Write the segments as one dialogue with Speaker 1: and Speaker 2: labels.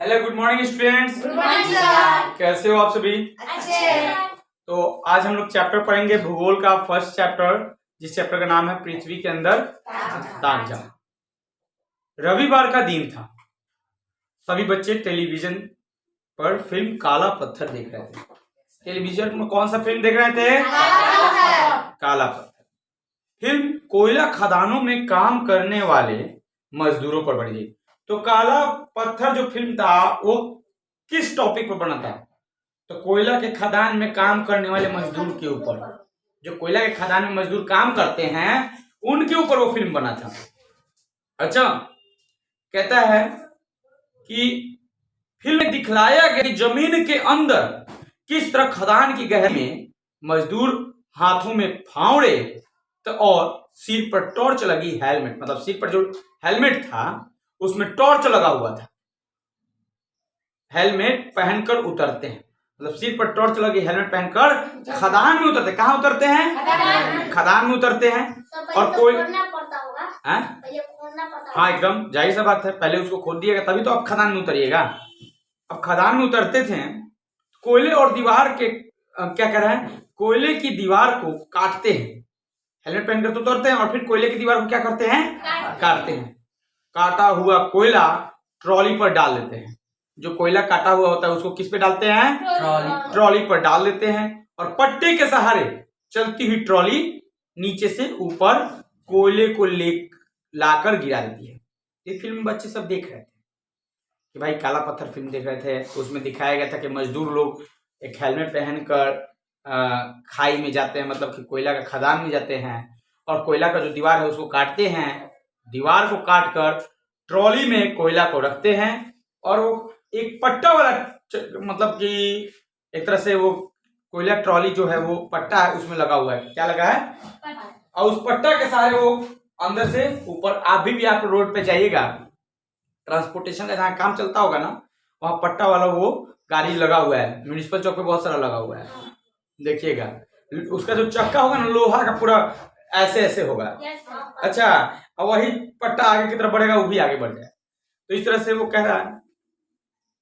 Speaker 1: Hello, good morning students.
Speaker 2: Good morning sir.
Speaker 1: कैसे हो आप सभी?
Speaker 2: अच्छे।
Speaker 1: तो आज हम लोग चैप्टर पढ़ेंगे भूगोल का फर्स्ट चैप्टर, जिस चैप्टर का नाम है पृथ्वी के अंदर ताजा। रविवार का दिन था। सभी बच्चे टेलीविजन पर फिल्म काला पत्थर देख रहे थे। टेलीविजन में कौन सा फिल्म देख रहे थे? काला पत्थर। फिल्म कोयला खदानों में काम करने वाले मजदूरों पर बनी थी। तो काला पत्थर जो फिल्म था वो किस टॉपिक पर बना था? तो कोयला के खदान में काम करने वाले मजदूर के ऊपर, जो कोयला के खदान में मजदूर काम करते हैं उनके ऊपर वो फिल्म बना था। अच्छा, कहता है कि फिल्म में दिखलाया गया कि जमीन के अंदर किस तरह खदान की गहराई में मजदूर हाथों में फावड़े तो और सिर पर टॉर्च लगी हेलमेट, मतलब सिर पर जो हेलमेट था उसमें टॉर्च लगा हुआ था, हेलमेट पहनकर उतरते हैं। मतलब सिर पर टॉर्च लगी हेलमेट पहनकर खदान में उतरते। कहाँ उतरते हैं? खदान में उतरते हैं। और कोई हाँ, एकदम जाहिर सा बात है, पहले उसको खोद दिएगा तभी तो आप खदान में उतरिएगा। अब खदान में उतरते थे, कोयले और दीवार के क्या कर रहे हैं, कोयले की दीवार को काटते हैं। हेलमेट पहनकर तो उतरते हैं और फिर कोयले की दीवार को क्या करते हैं? काटते हैं। काटा हुआ कोयला ट्रॉली पर डाल देते हैं। जो कोयला काटा हुआ होता है उसको किस पे डालते हैं? ट्रॉली पर डाल देते हैं और पट्टे के सहारे चलती हुई ट्रॉली नीचे से ऊपर कोयले को लाकर गिरा देती है। ये फिल्म बच्चे सब देख रहे थे कि भाई काला पत्थर फिल्म देख रहे थे। उसमें दिखाया गया था कि मजदूर लोग एक हेलमेट पहनकर खाई में जाते हैं, मतलब कि कोयला का खदान में जाते हैं और कोयला का जो दीवार है उसको काटते हैं। दीवार को काटकर ट्रॉली में कोयला को रखते हैं और वो एक पट्टा वाला, मतलब कि एक तरह से वो कोयला ट्रॉली जो है वो पट्टा है उसमें लगा हुआ है। क्या लगा है? और उस पट्टा के सहारे वो अंदर से ऊपर, आप भी आप रोड पे जाइएगा, ट्रांसपोर्टेशन का जहाँ काम चलता होगा ना, वहाँ पट्टा वाला वो गाड़ी लगा हुआ है। म्यूनिसिपल चौक पे बहुत सारा लगा हुआ है, देखिएगा। उसका जो चक्का होगा ना, लोहा का पूरा ऐसे ऐसे होगा। अच्छा, और वही पट्टा आगे की तरफ बढ़ेगा, वो भी आगे बढ़ जाए। तो इस तरह से वो कह रहा है।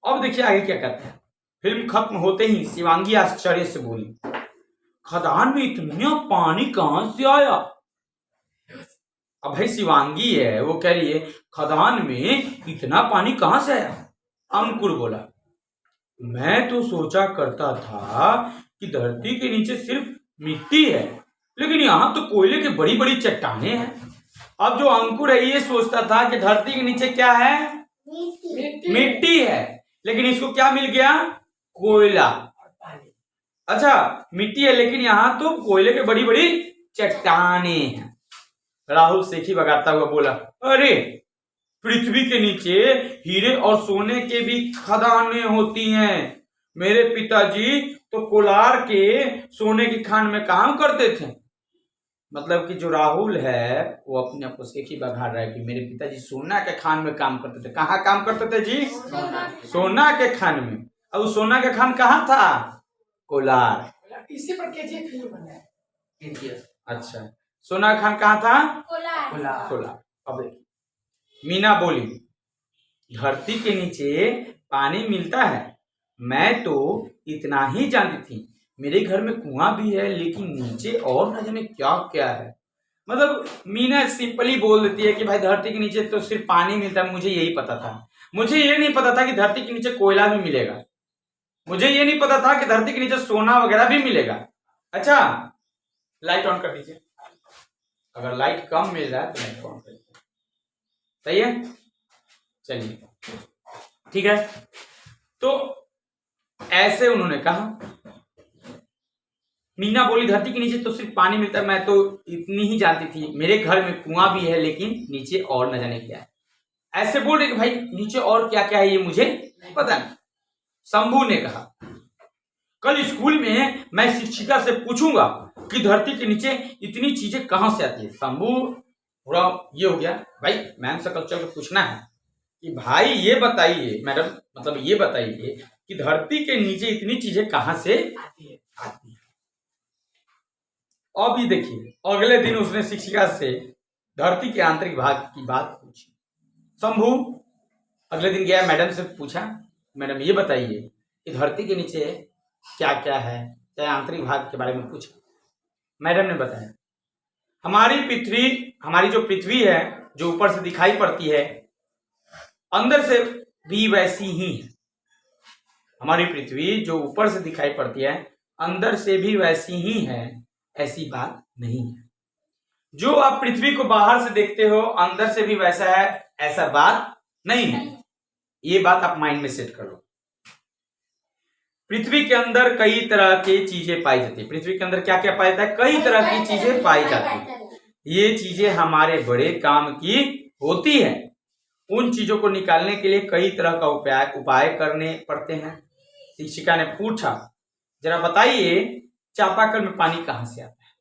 Speaker 1: अब देखिए आगे क्या कहते हैं। फिल्म खत्म होते ही शिवांगी आश्चर्य से बोली, खदान में इतना पानी कहां से आया? अब भाई शिवांगी है, वो कह रही है खदान में इतना पानी कहां से आया? अंकुर बोला, मैं तो सोचा करता था कि धरती के नीचे सिर्फ मिट्टी है, लेकिन यहाँ तो कोयले की बड़ी बड़ी चट्टानें हैं। अब जो अंकुर है ये सोचता था कि धरती के नीचे क्या है? मिट्टी है, लेकिन इसको क्या मिल गया? कोयला। अच्छा, मिट्टी है लेकिन यहाँ तो कोयले की बड़ी बड़ी चट्टानें हैं। राहुल सेखी बगाता हुआ बोला, अरे पृथ्वी के नीचे हीरे और सोने के भी खदानें होती हैं। मेरे पिताजी तो कोलार के सोने की खान में काम करते थे। मतलब कि जो राहुल है वो अपने आप को सेखी बघाड़ रहा है कि मेरे पिताजी सोना के खान में काम करते थे। कहाँ काम करते थे जी? सोना के खान में। अब सोना के खान कहाँ था? कोलार।
Speaker 2: इसी पर केजीएफ फिल्म बना है।
Speaker 1: अच्छा, सोना का खान कहाँ था? कोलार। अब देखिए, मीना बोली, धरती के नीचे पानी मिलता है, मैं तो इतना ही जानती थी। मेरे घर में कुआं भी है, लेकिन नीचे और न जाने क्या क्या है। मतलब मीना सिंपली बोल देती है कि भाई धरती के नीचे तो सिर्फ पानी मिलता है, मुझे यही पता था। मुझे ये नहीं पता था कि धरती के नीचे कोयला भी मिलेगा। मुझे ये नहीं पता था कि धरती के नीचे सोना वगैरह भी मिलेगा। अच्छा, लाइट ऑन कर दीजिए। अगर लाइट कम मिल रहा है तो लाइट ऑन कर दीजिए। सही है, चलिए ठीक है। तो ऐसे उन्होंने कहा। मीना बोली, धरती के नीचे तो सिर्फ पानी मिलता है, मैं तो इतनी ही जानती थी। मेरे घर में कुआं भी है, लेकिन नीचे और न जाने क्या है। ऐसे बोल रहे कि भाई नीचे और क्या क्या है ये मुझे पता नहीं। शंभू ने कहा, कल स्कूल में मैं शिक्षिका से पूछूंगा कि धरती के नीचे इतनी चीजें कहां से आती है। शंभू थोड़ा ये हो गया, भाई मैम से कल चल के पूछना है कि भाई ये बताइए मैडम, मतलब ये बताइए कि धरती के नीचे इतनी चीजें कहां से आती है। अब ये देखिए, अगले दिन उसने शिक्षिका से धरती के आंतरिक भाग की बात पूछी। शंभू अगले दिन गया, मैडम से पूछा मैडम ये बताइए कि धरती के नीचे क्या क्या है, चाहे आंतरिक भाग के बारे में पूछा। मैडम ने बताया हमारी जो पृथ्वी है, जो ऊपर से दिखाई पड़ती है, अंदर से भी वैसी ही है। हमारी पृथ्वी जो ऊपर से दिखाई पड़ती है, अंदर से भी वैसी ही है, ऐसी बात नहीं है। जो आप पृथ्वी को बाहर से देखते हो, अंदर से भी वैसा है, ऐसा बात नहीं है। ये बात आप माइंड में सेट कर लो। पृथ्वी के अंदर कई तरह की चीजें पाई जाती है। पृथ्वी के अंदर क्या क्या पाया जाता है? कई तरह की चीजें पाई जाती है। ये चीजें हमारे बड़े काम की होती है। उन चीजों को निकालने के लिए कई तरह का उपाय करने पड़ते हैं। शिक्षिका ने पूछा, जरा बताइए चापाकल में पानी कहां से आता है?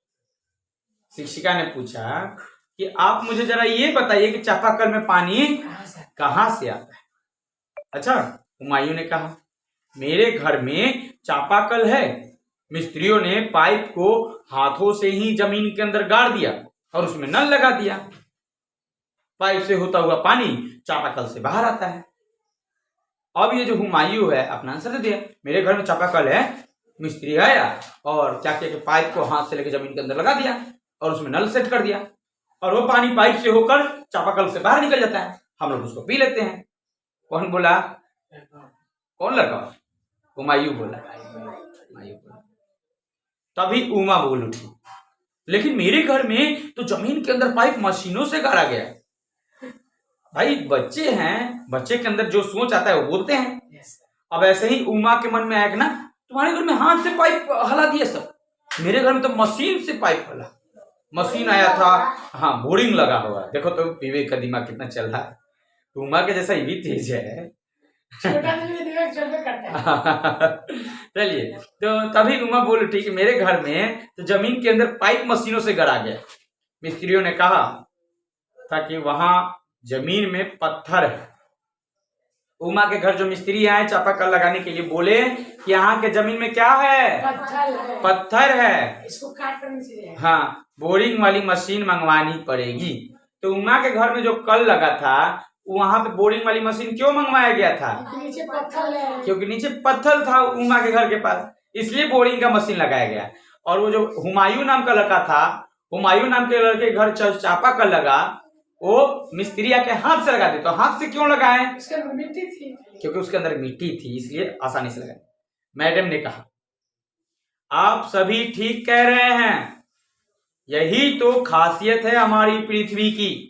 Speaker 1: शिक्षिका ने पूछा कि आप मुझे जरा ये बताइए कि चापाकल में पानी कहां से आता है? अच्छा, हुमायूं ने कहा मेरे घर में चापाकल है। मिस्त्रियों ने पाइप को हाथों से ही जमीन के अंदर गाड़ दिया और उसमें नल लगा दिया। पाइप से होता हुआ पानी चापाकल से बाहर आता है। अब ये जो हुमायूं है अपना आंसर दे दिया, मेरे घर में चापाकल है, मिस्त्री आया और क्या किया कि पाइप को हाथ से लेकर जमीन के अंदर लगा दिया और उसमें नल सेट कर दिया और वो पानी पाइप से होकर चापाकल से बाहर निकल जाता है, हम लोग उसको पी लेते हैं। कौन बोला? कौन लगा? हुमायूं बोला। तभी उमा बोल उठी, लेकिन मेरे घर में तो जमीन के अंदर पाइप मशीनों से गाड़ा गया है। भाई बच्चे हैं, बच्चे के अंदर जो सोच आता है वो बोलते हैं। अब ऐसे ही उमा के मन में आया कि ना तुम्हारे घर में हाथ से पाइप हला दिए सब, मेरे घर में तो मशीन से पाइप हला। मशीन आया था, हाँ बोरिंग लगा हुआ है। देखो तो विवेक का दिमाग कितना चल रहा है। उमा के जैसा ये भी तेज है। चलिए, तो तभी उमा बोल उठी कि मेरे घर में तो जमीन के अंदर पाइप मशीनों से गड़ा गया। मिस्त्रियों ने कहा था कि वहां जमीन में पत्थर है। उमा के घर जो मिस्त्री आए चापाकल लगाने के लिए बोले कि यहाँ के जमीन में क्या है? पत्थर है,
Speaker 2: इसको काट कर नीचे जाएगा।
Speaker 1: हाँ बोरिंग वाली मशीन मंगवानी पड़ेगी। तो उमा के घर में जो कल लगा था वहां पे बोरिंग वाली मशीन क्यों मंगवाया गया था?
Speaker 2: नीचे पत्थर है।
Speaker 1: क्योंकि नीचे पत्थर था उमा के घर के पास, इसलिए बोरिंग का मशीन लगाया गया। और वो जो हुमायूं नाम का लड़का था, हुमायूं नाम के लड़के घर चापाकल लगा, वो मिस्त्री आके हाथ से लगा दे। तो हाथ से क्यों लगाए?
Speaker 2: उसके अंदर मिट्टी थी,
Speaker 1: क्योंकि उसके अंदर मिट्टी थी, इसलिए आसानी से लगाए। मैडम ने कहा आप सभी ठीक कह रहे हैं, यही तो खासियत है हमारी पृथ्वी की।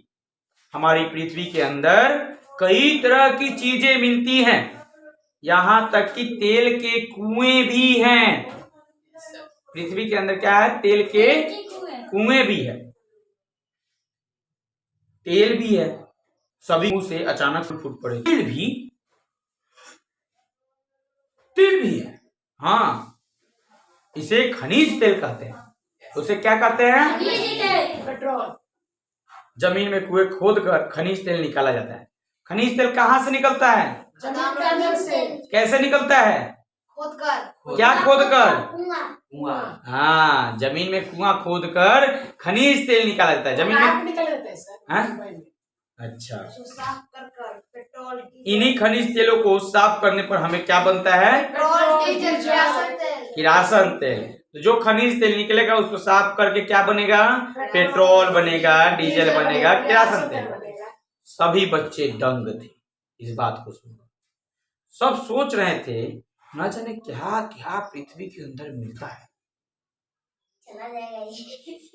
Speaker 1: हमारी पृथ्वी के अंदर कई तरह की चीजें मिलती हैं, यहां तक कि तेल के कुएं भी हैं। पृथ्वी के अंदर क्या है? तेल के कुएं भी है, तेल भी है। सभी मुंह से अचानक से फूट पड़े, तेल भी है। हाँ, इसे खनिज तेल कहते हैं। उसे क्या कहते हैं?
Speaker 2: पेट्रोल।
Speaker 1: जमीन में कुएं खोद कर खनिज तेल निकाला जाता है। खनिज तेल कहाँ से निकलता है?
Speaker 2: जमीन के अंदर से।
Speaker 1: कैसे निकलता है?
Speaker 2: खोद कर।
Speaker 1: क्या खोद कर?
Speaker 2: कुआं।
Speaker 1: हाँ, जमीन में कुआं खोद कर खनिज तेल निकाला जाता है। जमीन में
Speaker 2: निकल जाता है सर।
Speaker 1: हाँ? अच्छा,
Speaker 2: साफ कर पेट्रोल,
Speaker 1: इन्हीं खनिज तेलों को साफ करने पर हमें क्या बनता है? किरासन तेल। तो जो खनिज तेल निकलेगा उसको साफ करके क्या बनेगा? पेट्रोल बनेगा, डीजल बनेगा, किरासन तेल। सभी बच्चे दंग थे इस बात को सुनकर। सब सोच रहे थे न जाने क्या क्या पृथ्वी के अंदर मिलता है।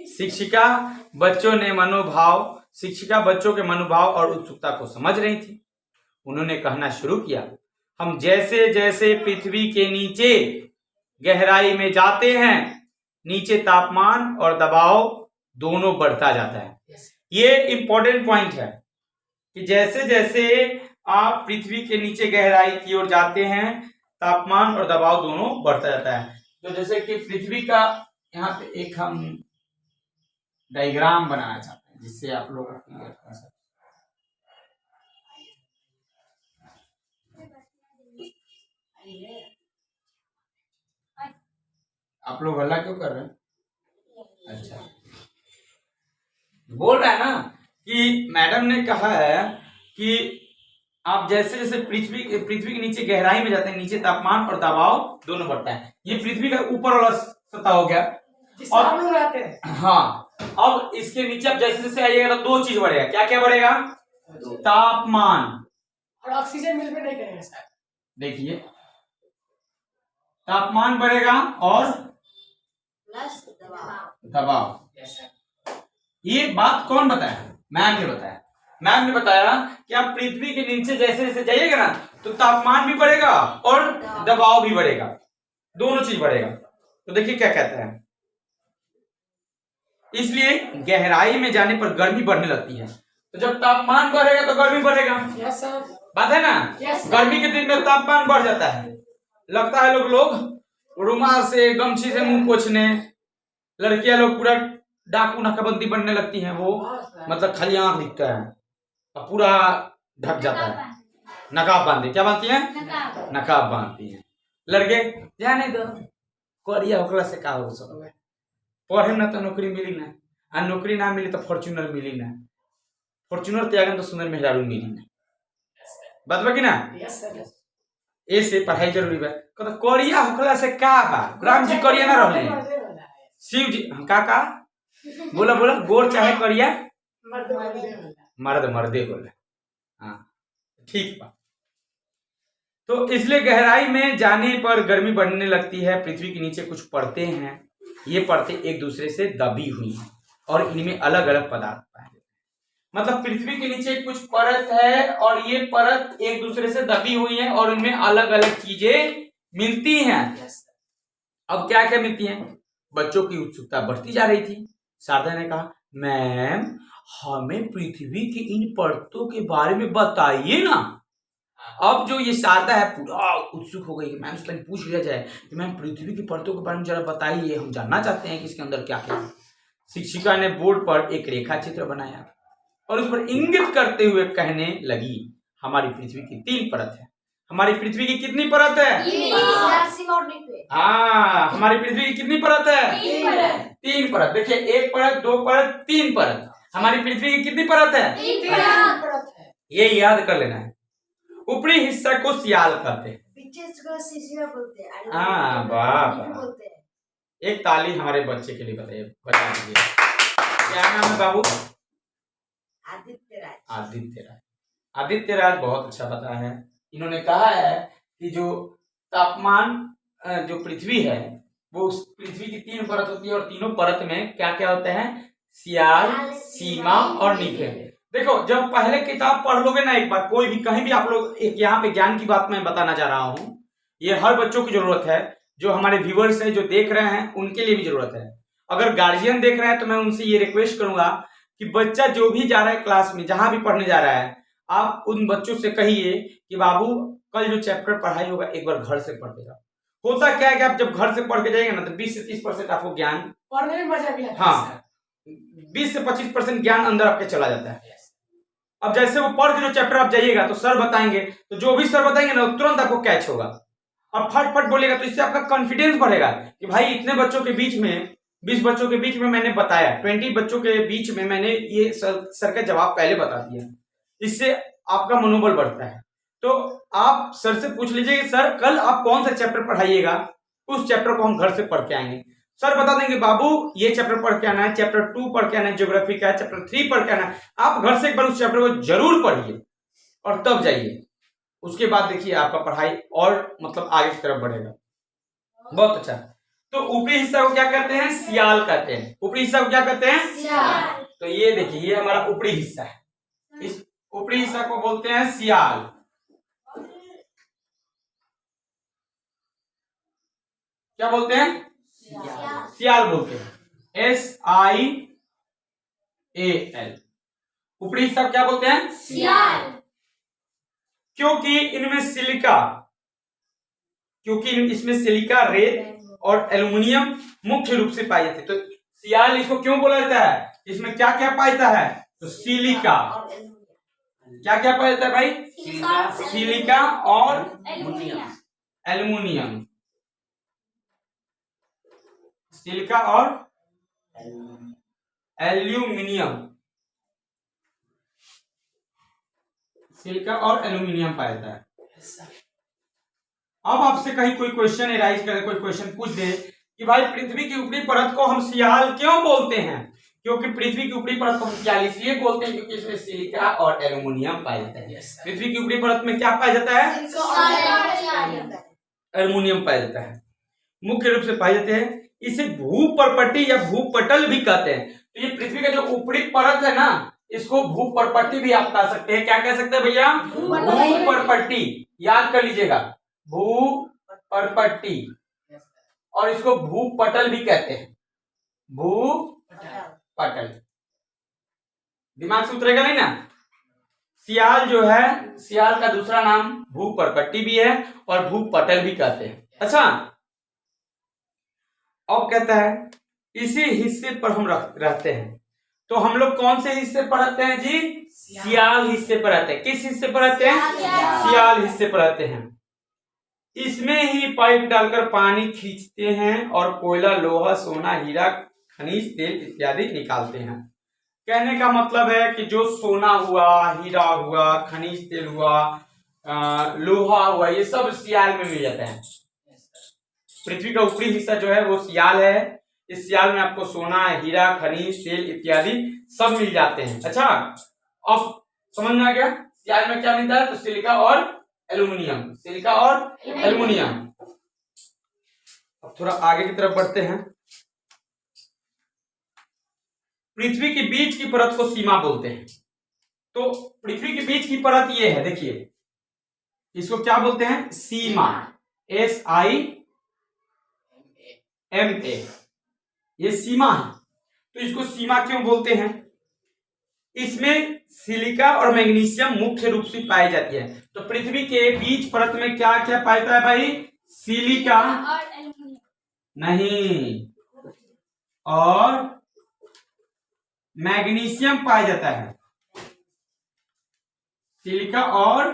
Speaker 1: शिक्षिका बच्चों के मनोभाव और उत्सुकता को समझ रही थी। उन्होंने कहना शुरू किया, हम जैसे जैसे पृथ्वी के नीचे गहराई में जाते हैं, नीचे तापमान और दबाव दोनों बढ़ता जाता है। ये इंपॉर्टेंट पॉइंट है कि जैसे जैसे आप पृथ्वी के नीचे गहराई की ओर जाते हैं, तापमान और दबाव दोनों बढ़ता जाता है। तो जैसे कि पृथ्वी का यहाँ पे एक हम डायग्राम बनाना चाहते हैं जिससे आप लोग क्लियर कर सकते। आप लोग हल्ला क्यों कर रहे हैं? अच्छा, बोल रहा है ना कि मैडम ने कहा है कि आप जैसे जैसे पृथ्वी के नीचे गहराई में जाते हैं, नीचे तापमान और दबाव दोनों बढ़ता है। ये पृथ्वी का ऊपर वाला सतह हो गया,
Speaker 2: जिससे हम लोग रहते हैं।
Speaker 1: हाँ। अब इसके नीचे आप जैसे जैसे आइएगा तो दो चीज बढ़ेगा। क्या क्या बढ़ेगा? तापमान
Speaker 2: और ऑक्सीजन मिल में नहीं करेगा सर।
Speaker 1: देखिए, तापमान बढ़ेगा और
Speaker 2: प्लस दबाव।
Speaker 1: दबाव।
Speaker 2: Yes sir.
Speaker 1: ये बात कौन बताया? मैम ने बताया। मैम ने बताया कि आप पृथ्वी के नीचे जैसे जैसे जाइएगा ना तो तापमान भी बढ़ेगा और दबाव भी बढ़ेगा, दोनों चीज बढ़ेगा। तो देखिए क्या कहते हैं, इसलिए गहराई में जाने पर गर्मी बढ़ने लगती है। तो जब तापमान बढ़ेगा तो गर्मी बढ़ेगा।
Speaker 2: Yes sir.
Speaker 1: बात है ना?
Speaker 2: यस।
Speaker 1: गर्मी के दिन में तापमान बढ़ जाता है, लगता है लोग रुमाल से गमछी से मुंह पोंछने, लड़कियां लोग पूरा डाकू नाकाबंदी बनने लगती हैं। वो मतलब खाली आंख दिखता है और पूरा ढक जाता है, नकाब बांधे। क्या बांधती हैं? नकाब बांधती हैं। लड़के जाने दो, कोरिया होकला से का हो सब, पढ़े ना तो नौकरी मिली ना, आ नौकरी ना मिली तो फॉर्च्यूनर मिली ना, फॉर्च्यूनर त्यागन तो सुंदर मेहरारू मिली ना। बात बा कि ना?
Speaker 2: Yes sir.
Speaker 1: ऐसे पढ़ाई जरूरी बा। कहता कोरिया होकला से का बा? राम जी कोरिया ना रहले, शिव जी का बोला बोला गोर चाहे करिया मर्द मर्दे बोला। हाँ ठीक बा। तो इसलिए गहराई में जाने पर गर्मी बढ़ने लगती है। पृथ्वी के नीचे कुछ परतें हैं, ये परतें एक दूसरे से दबी हुई हैं और इनमें अलग अलग पदार्थ पाए जाते हैं। मतलब पृथ्वी के नीचे कुछ परत है और ये परत एक दूसरे से दबी हुई है और इनमें अलग अलग चीजें मिलती हैं। अब क्या क्या मिलती हैं? बच्चों की उत्सुकता बढ़ती जा रही थी। शारदा ने कहा, मैम हमें पृथ्वी की इन परतों के बारे में बताइए ना। अब जो ये शारदा है पूरा उत्सुक हो गई कि मैम से पूछ लिया जाए कि मैम पृथ्वी की परतों के बारे में जरा बताइए, हम जानना चाहते हैं कि इसके अंदर क्या क्या है। शिक्षिका ने बोर्ड पर एक रेखा चित्र बनाया और उस पर इंगित करते हुए कहने लगी, हमारी पृथ्वी की 3 परत है। हमारी पृथ्वी की कितनी परत है? हाँ, हमारी पृथ्वी की कितनी परत है? 3 परत। देखिए 1 परत, 2 परत, 3 परत। हमारी पृथ्वी की कितनी परत है?
Speaker 2: 3 परत है।
Speaker 1: ये याद कर लेना है। ऊपरी हिस्सा को सियाल कहते हैं।
Speaker 2: बोलते हैं।
Speaker 1: हाँ वाह, एक ताली हमारे बच्चे के लिए बताइए, बता दीजिए क्या नाम है बाबू?
Speaker 2: आदित्य राज।
Speaker 1: आदित्य राज। आदित्य राज बहुत अच्छा पता है। इन्होंने कहा है कि जो तापमान जो पृथ्वी है वो उस पृथ्वी की 3 परत होती है और तीनों परत में क्या क्या होते हैं? सियाल, सीमा और निके। देखो जब पहले किताब पढ़ लोगे ना एक बार, कोई भी कहीं भी आप लोग, एक यहाँ पे ज्ञान की बात मैं बताना चाह रहा हूँ, ये हर बच्चों की जरूरत है। जो हमारे व्यूअर्स हैं, जो देख रहे हैं, उनके लिए भी जरूरत है। अगर गार्जियन देख रहे हैं तो मैं उनसे ये रिक्वेस्ट करूंगा कि बच्चा जो भी जा रहा है क्लास में, जहां भी पढ़ने जा रहा है, आप उन बच्चों से कहिए कि बाबू कल जो चैप्टर पढ़ाई होगा एक बार घर से पढ़ के जाओ। होता क्या है कि आप जब घर से पढ़ के जाएंगे ना तो 20 से 30% आपको ज्ञान
Speaker 2: पढ़ने में मजा भी आता है।
Speaker 1: हाँ, 20 से 25% ज्ञान अंदर आपके चला जाता है। अब जैसे वो पढ़ के जो चैप्टर आप जाइएगा तो सर बताएंगे, तो जो भी सर बताएंगे ना तुरंत आपको कैच होगा और फट फट बोलेगा। तो इससे आपका कॉन्फिडेंस बढ़ेगा कि भाई इतने बच्चों के बीच में, 20 बच्चों के बीच में मैंने बताया, 20 बच्चों के बीच में मैंने ये सर का जवाब पहले बता दिया। इससे आपका मनोबल बढ़ता है। तो आप सर से पूछ लीजिए कि सर कल आप कौन सा चैप्टर पढ़ाइएगा, उस चैप्टर को हम घर से पढ़ के आएंगे। सर बता देंगे बाबू ये चैप्टर पढ़ के आना है, चैप्टर 2 पढ़ के आना है, ज्योग्राफी का चैप्टर 3 पढ़ के आना है। आप घर से एक बार उस चैप्टर को जरूर पढ़िए और तब जाइए। उसके बाद देखिए आपका पढ़ाई और मतलब आगे की तरफ बढ़ेगा। बहुत अच्छा। तो ऊपरी हिस्सा को क्या कहते हैं? सियाल कहते हैं। ऊपरी हिस्सा को क्या कहते हैं?
Speaker 2: सियाल।
Speaker 1: तो ये देखिए ये हमारा ऊपरी हिस्सा है, इस ऊपरी हिस्सा को बोलते हैं सियाल। क्या बोलते हैं? सियाल बोलते हैं, SIAL। ऊपरी हिस्सा क्या बोलते हैं?
Speaker 2: सियाल।
Speaker 1: क्योंकि इसमें सिलिका, रेत और एल्युमिनियम मुख्य रूप से पाए जाते हैं। तो सियाल इसको क्यों बोला जाता है? इसमें क्या क्या पाया जाता है? तो सिलिका, क्या क्या पाया जाता है भाई? सिलिका और एल्युमिनियम। सिलिका और एल्यूमिनियम, सिलिका और एल्यूमिनियम पाया जाता है।
Speaker 2: Yes, sir.
Speaker 1: अब आपसे कहीं कोई क्वेश्चन एराइज करे, कोई क्वेश्चन पूछ दे कि भाई पृथ्वी की ऊपरी परत को हम सियाल क्यों बोलते हैं? क्योंकि पृथ्वी की ऊपरी परत को हम सियाल इसलिए बोलते हैं क्योंकि इसमें सिलिका और एल्यूमिनियम पाया जाता है।
Speaker 2: Yes, sir.
Speaker 1: पृथ्वी की ऊपरी परत में क्या पाया जाता है? एल्यूमिनियम पाया जाता है, मुख्य रूप से पाए जाते हैं। इसे भूपर्पट्टी या भूपटल भी कहते हैं। तो ये पृथ्वी का जो ऊपरी परत है ना, इसको भूपर्पट्टी भी आप कह सकते हैं। क्या कह सकते हैं भैया? भूपर्पट्टी, याद कर लीजिएगा, भूपर्पट्टी। और इसको भूपटल भी कहते हैं, भूपटल। दिमाग से उतरेगा नहीं ना? सियाल जो है, सियाल का दूसरा नाम भूपर्पट्टी भी है और भूपटल भी कहते हैं। अच्छा, अब कहता है इसी हिस्से पर हम रहते हैं। तो हम लोग कौन से हिस्से पर रहते हैं जी? सियाल हिस्से पर रहते हैं। किस हिस्से पर रहते हैं? सियाल हिस्से पर रहते हैं। इसमें ही पाइप डालकर पानी खींचते हैं और कोयला, लोहा, सोना, हीरा, खनिज तेल इत्यादि निकालते हैं। कहने का मतलब है कि जो सोना हुआ, हीरा हुआ, खनिज तेल हुआ, लोहा हुआ, ये सब सियाल में मिल जाता है। पृथ्वी का ऊपरी हिस्सा जो है वो सियाल है। इस सियाल में आपको सोना, हीरा, खनिज तेल इत्यादि सब मिल जाते हैं। अच्छा, अब समझ में आ गया सियाल में क्या मिलता है? तो सिलिका और एल्यूमिनियम, सिलिका और एल्यूमिनियम। अब थोड़ा आगे की तरफ बढ़ते हैं। पृथ्वी के बीच की परत को सीमा बोलते हैं। तो पृथ्वी के बीच की परत ये है, देखिए, इसको क्या बोलते हैं? सीमा, SIMA, ये सीमा है। तो इसको सीमा क्यों बोलते हैं? इसमें सिलिका और मैग्नीशियम मुख्य रूप से पाई जाती है। तो पृथ्वी के बीच परत में क्या क्या पाया जाता है भाई? सिलिका नहीं, और मैग्नीशियम पाया जाता है। सिलिका और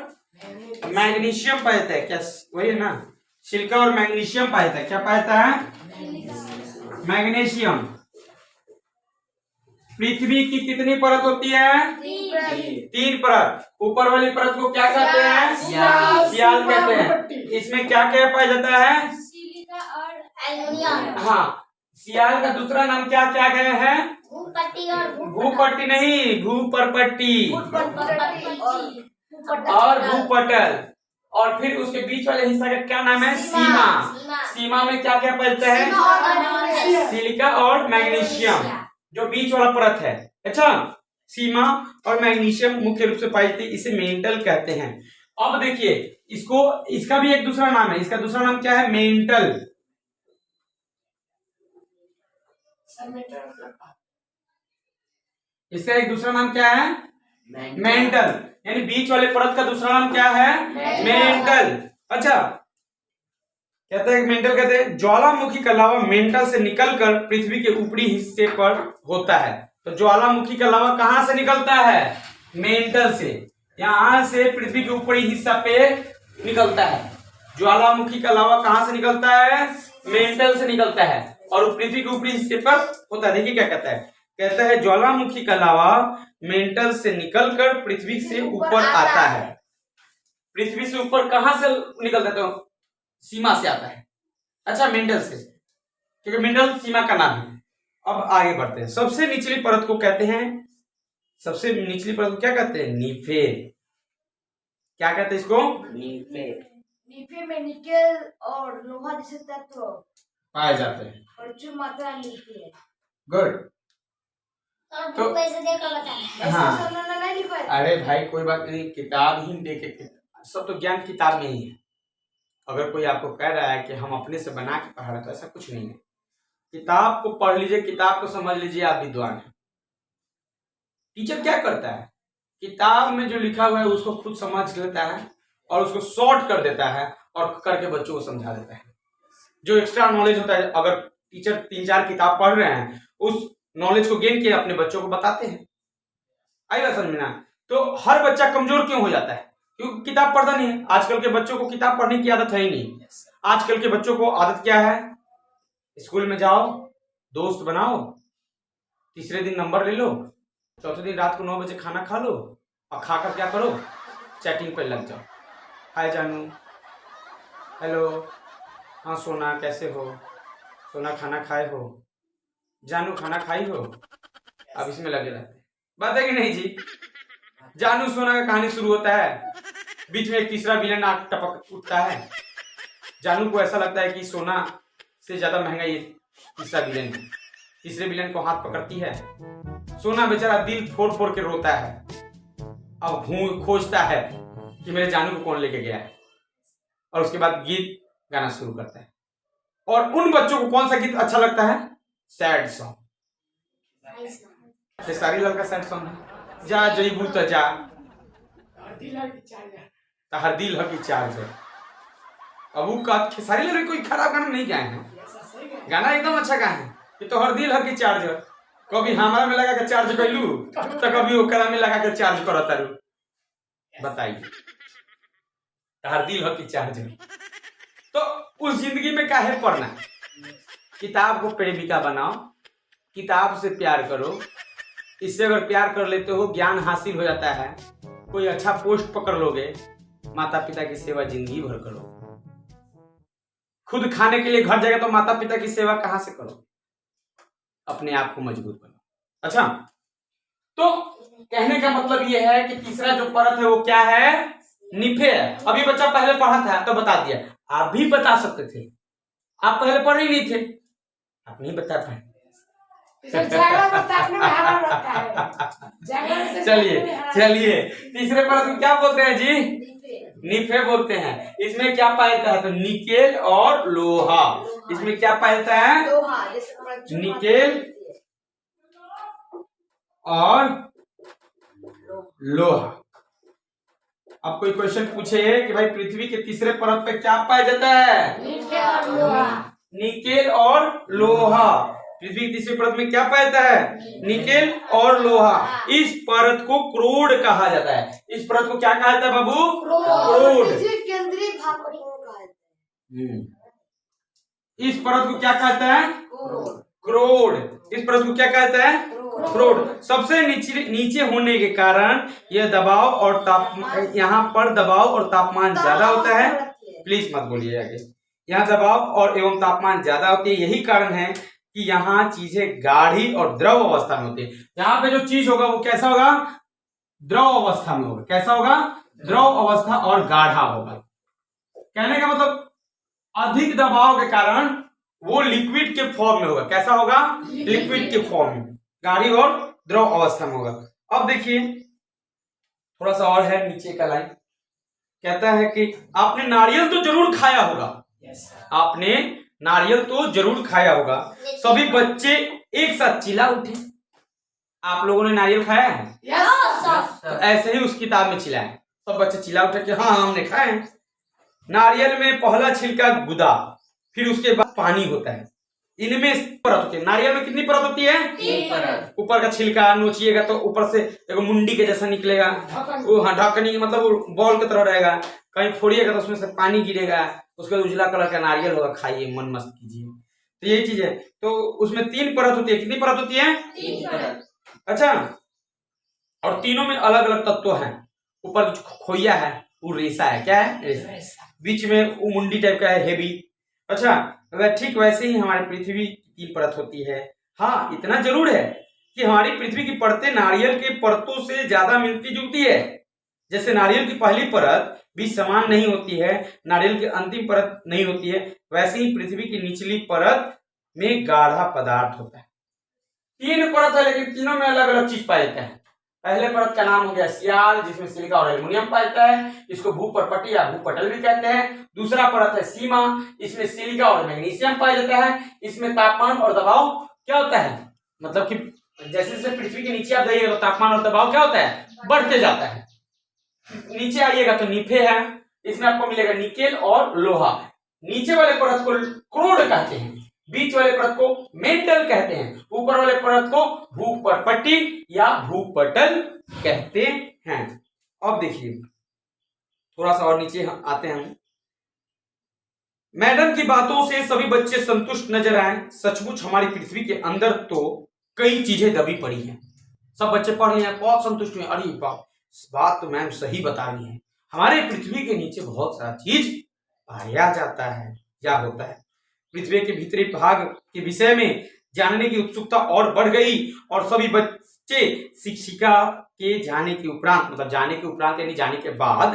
Speaker 1: मैग्नीशियम पाया जाता है। क्या वही है ना? सिलिका और मैग्नीशियम पाया जाता है। क्या पाया जाता है? मैग्नीशियम। पृथ्वी की कितनी परत होती है? 3 परत। ऊपर वाली परत को क्या कहते हैं? सियाल कहते हैं। इसमें क्या क्या पाया जाता है?
Speaker 3: सिलिका और एल्यूमिनियम।
Speaker 1: हाँ, सियाल का दूसरा नाम क्या क्या गया है?
Speaker 3: भूपट्टी और
Speaker 1: भूपट्टी नहीं, भूपर्पट्टी और भूपटल। और फिर उसके बीच वाले हिस्सा का क्या नाम है? सीमा। सीमा में क्या क्या पाया है? सिलिका और मैग्नीशियम, जो बीच वाला परत है। अच्छा, सीमा और मैग्नीशियम मुख्य रूप से पाई जाती है। इसे मेंटल कहते हैं। अब देखिए, इसको, इसका भी एक दूसरा नाम है। इसका दूसरा नाम क्या है? मेंटल। इसका एक दूसरा नाम क्या है? मेंटल। यानी बीच वाले परत का दूसरा नाम क्या है? मेंटल। अच्छा, कहते हैं मेंटल, कहते हैं ज्वालामुखी का लावा मेंटल से निकलकर पृथ्वी के ऊपरी हिस्से पर होता है। तो ज्वालामुखी का लावा कहां से निकलता है? मेंटल से। यहां से पृथ्वी के ऊपरी हिस्सा पे निकलता है। ज्वालामुखी का लावा कहां से निकलता है? मेंटल से निकलता है और पृथ्वी के ऊपरी हिस्से पर होता है। देखिए क्या कहता है? कहता है ज्वालामुखी का लावा मेंटल से निकलकर पृथ्वी से ऊपर आता है। पृथ्वी से ऊपर कहां से निकलता है? तो सीमा से आता है। अच्छा, मेंटल से, क्योंकि मेंटल सीमा का नाम है। अब आगे बढ़ते हैं। सबसे निचली परत को कहते हैं, सबसे निचली परत को क्या कहते हैं? नीफेर। क्या कहते हैं इसको?
Speaker 2: नीफे में निकेल और लोहा जैसे तत्व
Speaker 1: पाए जाते हैं।
Speaker 2: प्रचुर मात्रा में मिलती है।
Speaker 1: गुड।
Speaker 3: तो कैसे देखा बताना?
Speaker 1: हाँ,
Speaker 2: नहीं लिखा है।
Speaker 1: अरे भाई कोई बात नहीं, किताब ही देखे, सब तो ज्ञान किताब में ही है। अगर कोई आपको कह रहा है कि हम अपने से बना के पढ़ा रहे, तो ऐसा कुछ नहीं है। किताब को पढ़ लीजिए, किताब को समझ लीजिए, आप विद्वान हैं। टीचर क्या करता है? किताब में जो लिखा हुआ है उसको खुद समझ लेता है और उसको शॉर्ट कर देता है और करके बच्चों को समझा देता है। जो एक्स्ट्रा नॉलेज होता है, अगर टीचर 3-4 किताब पढ़ रहे हैं, उस नॉलेज को गेन किए अपने बच्चों को बताते हैं। आई बात समझ में ना? तो हर बच्चा कमजोर क्यों हो जाता है? क्योंकि किताब पढ़ता नहीं है। आजकल के बच्चों को किताब पढ़ने की आदत है ही नहीं। आजकल के बच्चों को आदत क्या है? स्कूल में जाओ, दोस्त बनाओ, तीसरे दिन नंबर ले लो, चौथे दिन रात को 9 बजे खाना खा लो और खाकर क्या करो? चैटिंग पे लग जाओ। हाय जानू, हेलो, हाँ सोना कैसे हो, सोना खाना खाए हो, जानू खाना खाई हो। अब इसमें लगे रहते हैं, बात है कि नहीं जी। जानू सोना का कहानी शुरू होता है, बीच में एक तीसरा विलन आग टपक उठता है। जानू को ऐसा लगता है कि सोना से ज्यादा महंगा ये तीसरा विलन है। तीसरे विलन को हाथ पकड़ती है। सोना बेचारा दिल फोड़ फोड़ के रोता है। अब खोजता है कि मेरे जानू को कौन लेके गया है, और उसके बाद गीत गाना शुरू करता है। और उन बच्चों को कौन सा गीत अच्छा लगता है? Sad song. खेसारी लाल का सैड सॉन्ग है, जा जईबू त जा हर दिल हकी चार्जर। अब वो का खेसारी लाल कोई खराब गाना नहीं गाए हैं, गाना एकदम अच्छा गाए हैं कि तो हर दिल हकी चार्जर। कभी हमारा में लगा के चार्ज कैलू तो कभी ओकरा में लगा के चार्ज करता रू। बताइए, हर दिल हकी चार्जर। तो उस जिंदगी में काहे पढ़ना? किताब को प्रेमिका बनाओ, किताब से प्यार करो। इससे अगर प्यार कर लेते हो ज्ञान हासिल हो जाता है, कोई अच्छा पोस्ट पकड़ लोगे, माता पिता की सेवा जिंदगी भर करो। खुद खाने के लिए घर जाएगा तो माता पिता की सेवा कहां से करो? अपने आप को मजबूत बनाओ। अच्छा, तो कहने का मतलब यह है कि तीसरा जो परत है वो क्या है? निफे है। अभी बच्चा पहले पढ़ा था तो बता दिया, आप भी बता सकते थे, आप पहले पढ़े ही नहीं थे, आप नहीं बता पाए। चलिए तीसरे परत को क्या बोलते हैं जी? निफे बोलते हैं। इसमें क्या पाया जाता है? तो निकेल और लोहा। इसमें क्या पाया जाता है? निकेल और लोहा। अब कोई क्वेश्चन पूछे कि भाई पृथ्वी के तीसरे परत पे क्या पाया जाता है? निकेल और लोहा। पृथ्वी की तीसरी परत में क्या पाया जाता है? निकेल और लोहा। इस परत को क्रोड कहा जाता है। इस परत को क्या कहा जाता है बाबू? क्रोड।
Speaker 2: केंद्रीय भाग को कहा जाता है।
Speaker 1: इस परत को क्या कहता है? क्रोड। इस परत को क्या कहता है? क्रोड। सबसे नीचे होने के कारण यह दबाव और तापमान, यहाँ पर दबाव और तापमान ज्यादा होता है। प्लीज मत बोलिए आगे। यहाँ दबाव और एवं तापमान ज्यादा होती है। यही कारण है कि यहाँ चीजें गाढ़ी और द्रव अवस्था में होती है। यहाँ पे जो चीज होगा वो कैसा होगा? द्रव अवस्था में होगा। कैसा होगा? द्रव अवस्था और गाढ़ा होगा। कहने का मतलब अधिक दबाव के कारण वो लिक्विड के फॉर्म में होगा। कैसा होगा? लिक्विड के फॉर्म में, गाढ़ी और द्रव अवस्था में होगा। अब देखिए थोड़ा सा और है नीचे का लाइन, कहता है कि आपने नारियल तो जरूर खाया होगा। आपने नारियल तो जरूर खाया होगा। सभी बच्चे एक साथ चिल्ला उठे। आप लोगों ने नारियल खाया है? तो ऐसे ही उस किताब में चिल्लाए, सब बच्चे चिल्ला उठे कि हाँ हमने खाए। नारियल में पहला छिलका गुदा, फिर उसके बाद पानी होता है। इनमें परत होती है। नारियल में कितनी परत होती है? 3 परत। ऊपर का छिलका नोचिएगा तो ऊपर से एक मुंडी के जैसा निकलेगा, वो ढकनी, मतलब वो बॉल की तरह रहेगा। कहीं फोड़िएगा तो उसमें से पानी गिरेगा, उसके बाद उजला कलर का नारियल होगा, खाइए, मन मस्त कीजिए। तो यही चीज है। तो उसमें 3 परत होती है। कितनी परत होती है? 3 परत। अच्छा, और तीनों में अलग अलग तत्व हैं। ऊपर खोइया है वो रेसा है। क्या है? रेसा। बीच में वो मुंडी टाइप का है, हेवी। अच्छा, वह ठीक वैसे ही हमारी पृथ्वी की 3 परत होती है। हाँ, इतना जरूर है कि हमारी पृथ्वी की परतें नारियल के परतों से ज्यादा मिलती जुलती है। जैसे नारियल की पहली परत भी समान नहीं होती है, नारियल की अंतिम परत नहीं होती है, वैसे ही पृथ्वी की निचली परत में गाढ़ा पदार्थ होता है। 3 परत है लेकिन तीनों में अलग अलग चीज पाया जाता है। पहले परत का नाम हो गया सियाल, जिसमें सिलिका और एल्युमिनियम पाया जाता है। इसको भूपर्पटी या भूपटल भी कहते हैं। दूसरा परत है सीमा, इसमें सिलिका और मैग्नीशियम पाया जाता है। इसमें तापमान और दबाव क्या होता है? मतलब कि जैसे जैसे पृथ्वी के नीचे आप जाइएगा तो तापमान और दबाव क्या होता है? बढ़ते जाता है। नीचे आइएगा तो निफे है, इसमें आपको मिलेगा निकेल और लोहा। नीचे वाले परत को क्रोड कहते हैं, बीच वाले परत को मेटल कहते हैं, ऊपर वाले परत को भूपर्पटी या भूपटल कहते हैं। अब देखिए थोड़ा सा और नीचे आते हैं हम। मैडम की बातों से सभी बच्चे संतुष्ट नजर आए। सचमुच हमारी पृथ्वी के अंदर तो कई चीजें दबी पड़ी हैं। सब बच्चे पढ़ रहे हैं, बहुत संतुष्ट हुए। अरे बात तो मैम सही बता रही हैं, हमारे पृथ्वी के नीचे बहुत सारा चीज पाया जाता है या होता है। पृथ्वी के भीतरी भाग के विषय में जानने की उत्सुकता और बढ़ गई और सभी बच्चे शिक्षिका के जाने के उपरांत, मतलब जाने के उपरांत यानी जाने के बाद,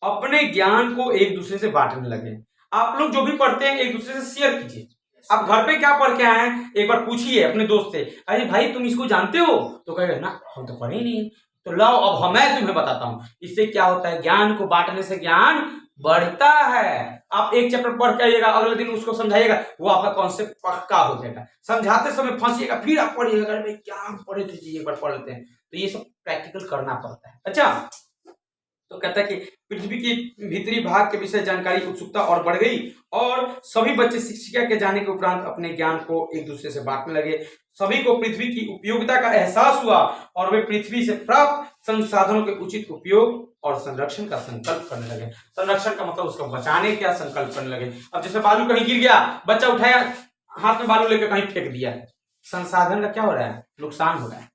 Speaker 1: अपने ज्ञान को एक दूसरे से बांटने लगे। आप लोग जो भी पढ़ते हैं एक दूसरे से शेयर कीजिए। आप घर पे क्या पढ़ के आए हैं एक बार पूछिए अपने दोस्त से, अरे भाई तुम इसको जानते हो? तो कहेगा ना हम तो पढ़े ही नहीं। तो लाओ अब मैं तुम्हें बताता हूं। इससे क्या होता है, ज्ञान को बांटने से ज्ञान बढ़ता है। आप एक चैप्टर पढ़ के आइएगा, अगले दिन उसको समझाइएगा, वो आपका कॉन्सेप्ट पक्का हो जाएगा। समझाते समय फंसिएगा, फिर आप पढ़िएगा, अरे भाई क्या हम पढ़े थे, एक बार पढ़ लेते हैं। तो ये सब प्रैक्टिकल करना पड़ता है। अच्छा, तो कहता है कि पृथ्वी की भीतरी भाग के विषय जानकारी उत्सुकता और बढ़ गई और सभी बच्चे शिक्षिका के जाने के उपरांत अपने ज्ञान को एक दूसरे से बांटने लगे। सभी को पृथ्वी की उपयोगिता का एहसास हुआ और वे पृथ्वी से प्राप्त संसाधनों के उचित उपयोग और संरक्षण का संकल्प करने लगे। संरक्षण का मतलब उसको बचाने का संकल्प करने लगे। अब जैसे बालू कहीं गिर गया, बच्चा उठाया, हाथ में बालू लेकर कहीं फेंक दिया, संसाधन का क्या हो रहा है, नुकसान हो रहा है।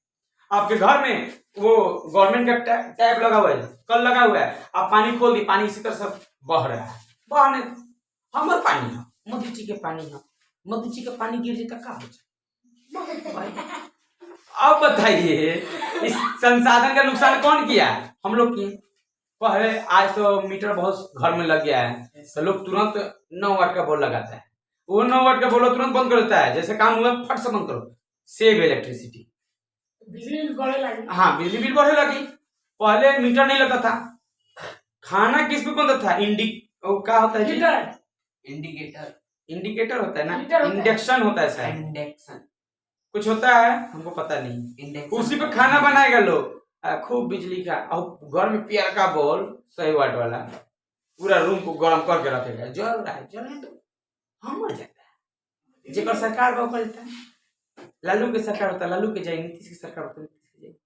Speaker 1: आपके घर में वो गवर्नमेंट का टैप लगा हुआ है, कल लगा हुआ है, आप पानी खोल दी, पानी इसी तरह से बह रहा है, बहने हमर पानी है, मोदी जी के पानी है, मोदी जी का पानी गिर जाता का हो जाए। अब बताइए इस संसाधन का नुकसान कौन किया है? हम लोग किए। पहले आज तो मीटर बहुत घर में लग गया है, तो लोग तुरंत 9 वाट का बोल लगाता है, वो 9 वाट का बोल तुरंत बंद कर देता है, जैसे काम हुआ फट से बंद करो, सेव इलेक्ट्रिसिटी।
Speaker 2: बिजली बिल बढ़े लगी।
Speaker 1: हाँ, बिजली बिल बढ़े लगी। पहले मीटर नहीं लगता था, खाना किस पे बनता था, क्या होता है, इंडिकेटर होता है ना, इंडक्शन होता है शायद, इंडक्शन कुछ होता है, हमको पता नहीं, उसी पे खाना बनाएगा लोग, खूब बिजली का। और घर में प्यार का बॉल 100 वाट वाला पूरा रूम को गर्म करके रखेगा, जल रहा है, जल तो हम मर जाता है। जेकर सरकार का करता है, लालू के सरकार होता है, लालू के जाएंगे, नीतीश की सरकार होता है, नीतीश के जाएंगे।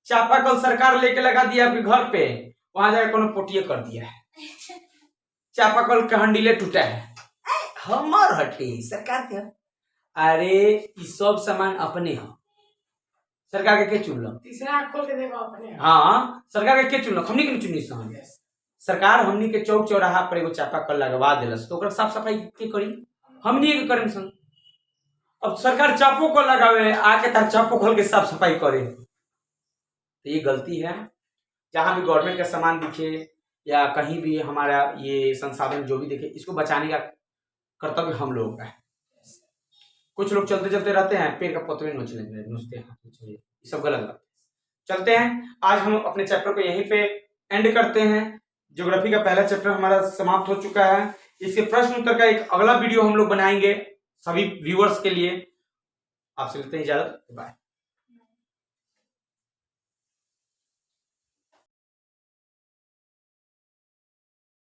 Speaker 1: चापाकल सरकार लेके लगा दिया आपके घर पे, वहां जाकर कोनो पोटिये कर दिया है, चापाकल का हंडीले टूटा है, हमर हटे सरकार के। अरे ये सब सामान अपने हो, सरकार के चुन लो,
Speaker 2: तीसरा खोल के देखो अपने।
Speaker 1: हाँ, सरकार के चुन लो, हमनी के चुनी सहन। सरकार हमनी के चौक चौराहा पर एगो चापाकल लगवा देलस, तो ओकर साफ सफाई के करी, हमनी के करें सन। अब सरकार चापो को लगावे, आके तार चापो खोल के साफ सफाई करे, तो ये गलती है। जहां भी गवर्नमेंट का सामान दिखे या कहीं भी हमारा ये संसाधन जो भी दिखे, इसको बचाने का कर्तव्य हम लोगों का है। कुछ लोग चलते चलते रहते हैं, पेड़ का पत्ते नोच लेते, नोचते हैं, ये सब गलत बात। चलते हैं, आज हम अपने चैप्टर को यहीं पे एंड करते हैं। ज्योग्राफी का पहला चैप्टर हमारा समाप्त हो चुका है। इसके प्रश्न उत्तर का एक अगला वीडियो हम लोग बनाएंगे सभी व्यूअर्स के लिए। आपसे लेते हैं इजाजत, बाय।